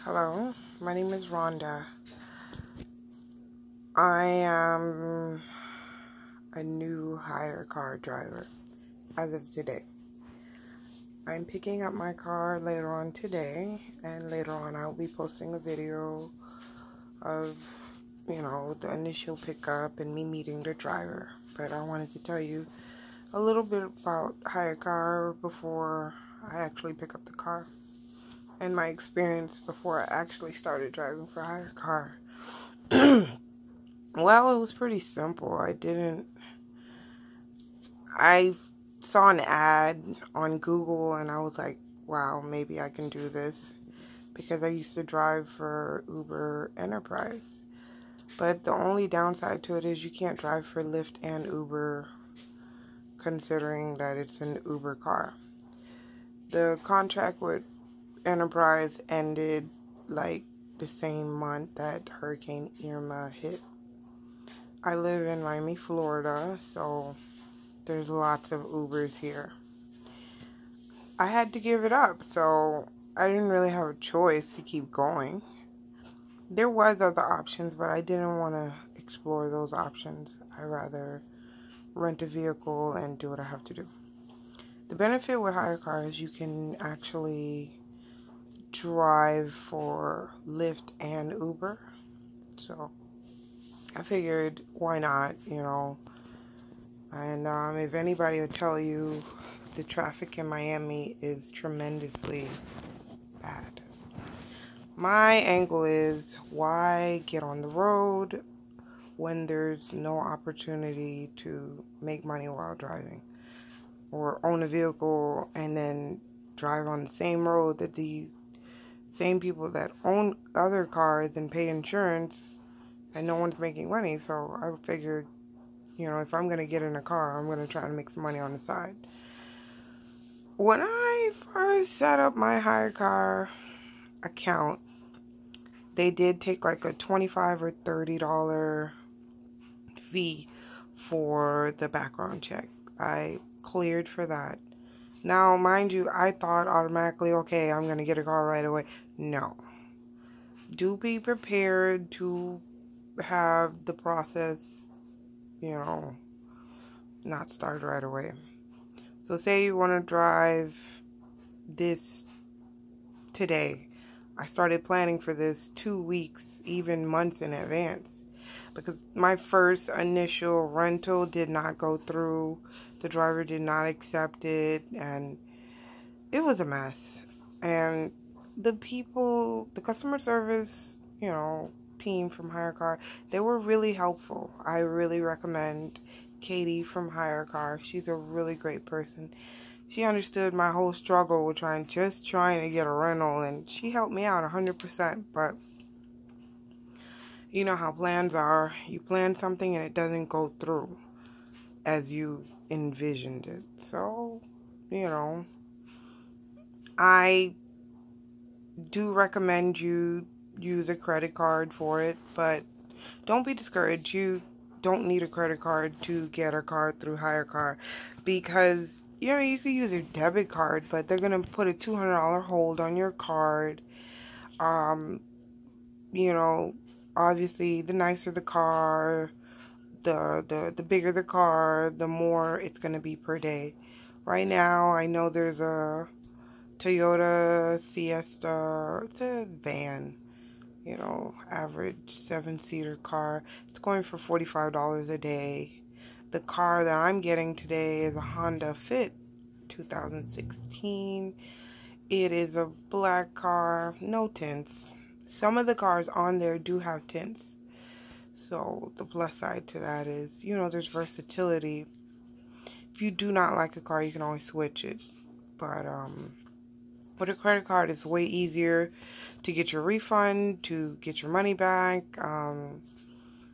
Hello, my name is Rhonda. I am a new Hyrecar driver as of today. I'm picking up my car later on today, and later on I'll be posting a video of, the initial pickup and me meeting the driver. But I wanted to tell you a little bit about Hyrecar before I actually pick up the car, and my experience before I actually started driving for Hyrecar. Well, it was pretty simple. I saw an ad on Google and I was like, wow, maybe I can do this, because I used to drive for Uber Enterprise. But the only downside to it is you can't drive for Lyft and Uber, considering that it's an Uber car. The contract with Enterprise ended like the same month that Hurricane Irma hit. I live in Miami, Florida, so there's lots of Ubers here. I had to give it up, so I didn't really have a choice to keep going. There was other options, but I didn't want to explore those options. I'd rather rent a vehicle and do what I have to do. The benefit with Hyrecar is you can actually drive for Lyft and Uber. So I figured, why not, And if anybody would tell you, the traffic in Miami is tremendously bad. My angle is, why get on the road when there's no opportunity to make money while driving? Or own a vehicle and then drive on the same road that the same people that own other cars and pay insurance, and no one's making money. So I figured, if I'm going to get in a car, I'm going to try to make some money on the side. When I first set up my Hyrecar account, they did take like a $25 or $30 fee for the background check. I cleared for that. Now, mind you, I thought automatically, okay, I'm going to get a car right away. No. Do be prepared to have the process, not start right away. So say you want to drive this today. I started planning for this 2 weeks, even months in advance, because my first initial rental did not go through. The driver did not accept it, and it was a mess. And the customer service, team from Hyrecar, they were really helpful. I really recommend Katie from Hyrecar. She's a really great person. She understood my whole struggle with trying to get a rental, and she helped me out 100%. But you know how plans are. You plan something and it doesn't go through as you envisioned it. So, I do recommend you use a credit card for it, but don't be discouraged. You don't need a credit card to get a car through Hyrecar, because you could use a debit card, but they're gonna put a $200 hold on your card. Obviously, the nicer the car, the bigger the car, the more it's gonna be per day. Right now, I know there's a Toyota Siesta. It's a van, average 7-seater car. It's going for $45 a day. The car that I'm getting today is a Honda Fit 2016. It is a black car, no tints. Some of the cars on there do have tints. So the plus side to that is, there's versatility. If you do not like a car, you can always switch it. But with a credit card, it's way easier to get your refund, to get your money back.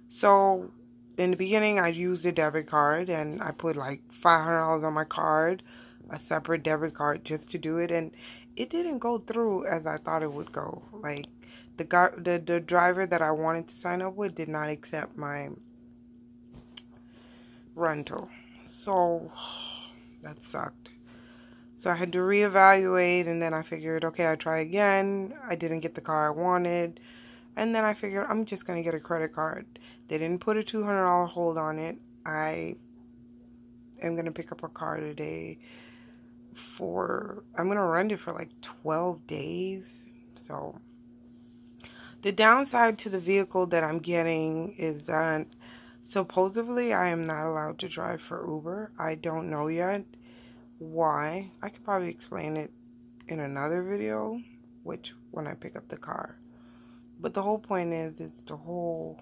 So in the beginning, I used a debit card, and I put like $500 on my card, a separate debit card, just to do it. And it didn't go through as I thought it would go. Like, the driver that I wanted to sign up with did not accept my rental. So that sucked. So I had to reevaluate, and then I figured, okay, I'll try again. I didn't get the car I wanted. And then I figured I'm just going to get a credit card. They didn't put a $200 hold on it. I am going to pick up a car today I'm going to rent it for like 12 days. So the downside to the vehicle that I'm getting is that supposedly I am not allowed to drive for Uber. I don't know yet why. I could probably explain it in another video, when I pick up the car. But the whole point is, it's the whole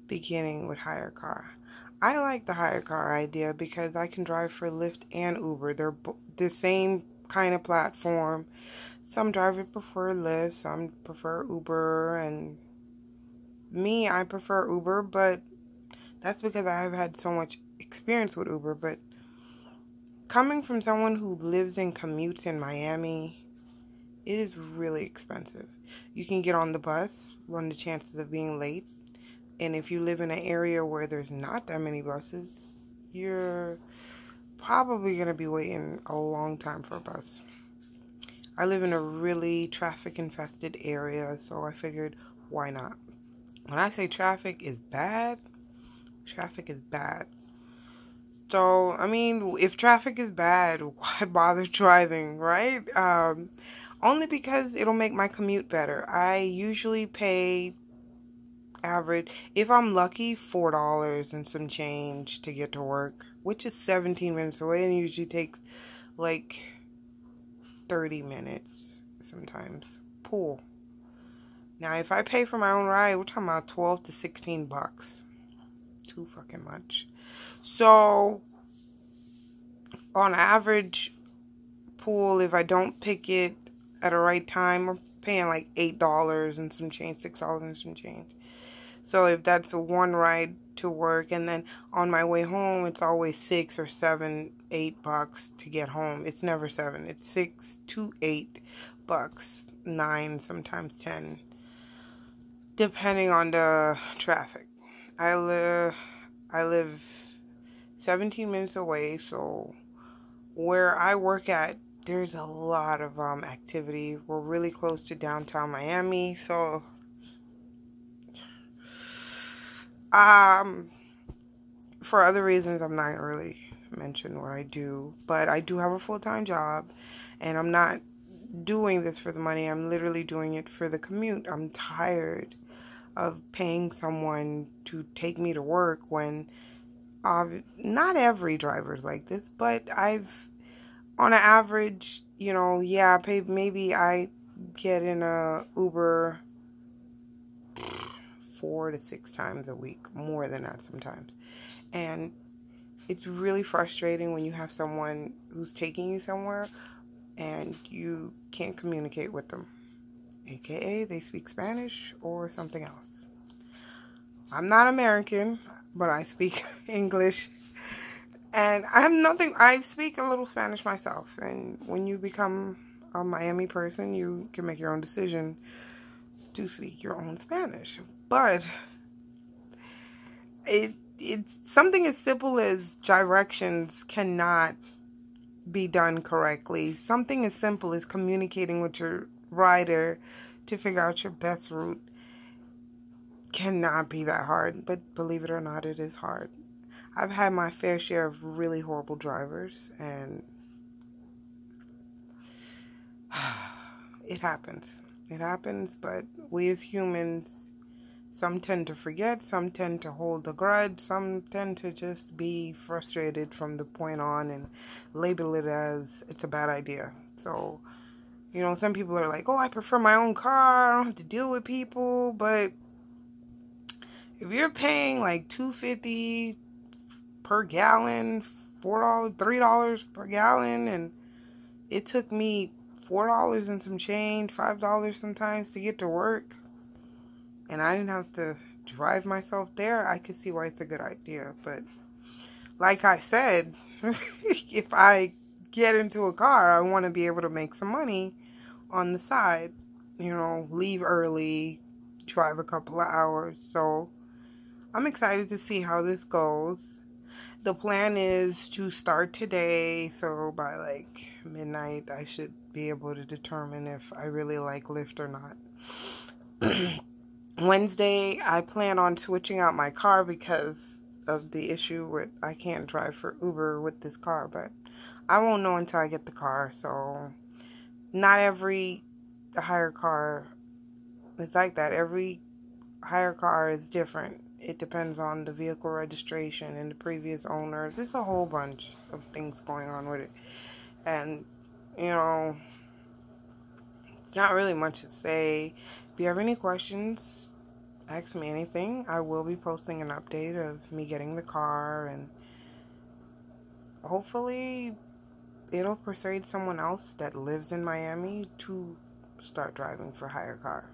beginning with Hyrecar. I like the Hyrecar idea because I can drive for Lyft and Uber. They're the same kind of platform. Some drivers prefer Lyft, some prefer Uber, and me, I prefer Uber, but that's because I have had so much experience with Uber. But coming from someone who lives and commutes in Miami, it is really expensive. You can get on the bus, run the chances of being late, and if you live in an area where there's not that many buses, you're probably going to be waiting a long time for a bus. I live in a really traffic-infested area, so I figured, why not? When I say traffic is bad, traffic is bad. So, I mean, if traffic is bad, why bother driving, right? Only because it'll make my commute better. I usually pay average, if I'm lucky, $4 and some change to get to work, which is 17 minutes away, and usually takes like 30 minutes sometimes. Pool. Now, if I pay for my own ride, we're talking about 12 to 16 bucks. Too fucking much. So, on average, pool, if I don't pick it at the right time, I'm paying like $8 and some change, $6 and some change. So if that's a one ride to work, and then on my way home, it's always $6 or $7, $8 to get home. It's never 7. It's $6 to $8, 9, sometimes 10, depending on the traffic. I live 17 minutes away, so where I work at, there's a lot of activity. We're really close to downtown Miami, so for other reasons, I'm not really mention what I do, but I do have a full-time job, and I'm not doing this for the money. I'm literally doing it for the commute. I'm tired of paying someone to take me to work when not every driver's like this, but on an average, maybe I get in a Uber 4 to 6 times a week, more than that sometimes. And it's really frustrating when you have someone who's taking you somewhere and you can't communicate with them. AKA, they speak Spanish or something else. I'm not American, but I speak English. And I speak a little Spanish myself. And when you become a Miami person, you can make your own decision to speak your own Spanish. But it's something as simple as directions cannot be done correctly. Something as simple as communicating with your rider to figure out your best route cannot be that hard. But believe it or not, it is hard. I've had my fair share of really horrible drivers, and it happens. It happens, but we as humans, some tend to forget, some tend to hold a grudge, some tend to just be frustrated from the point on and label it as it's a bad idea. So, some people are like, oh, I prefer my own car, I don't have to deal with people, but if you're paying like $2.50 per gallon, $4, $3 per gallon, and it took me $4 and some change, $5 sometimes to get to work, and I didn't have to drive myself there, I could see why it's a good idea. But like I said, if I get into a car, I want to be able to make some money on the side, leave early, drive a couple of hours. So I'm excited to see how this goes. The plan is to start today, so by like midnight I should be able to determine if I really like Lyft or not. Wednesday, I plan on switching out my car because of the issue with I can't drive for Uber with this car, but I won't know until I get the car. So not every Hyrecar is like that. Every Hyrecar is different. It depends on the vehicle registration and the previous owners. There's a whole bunch of things going on with it. And, you know, it's not really much to say. If you have any questions, ask me anything. I will be posting an update of me getting the car, and hopefully it'll persuade someone else that lives in Miami to start driving for Hyrecar.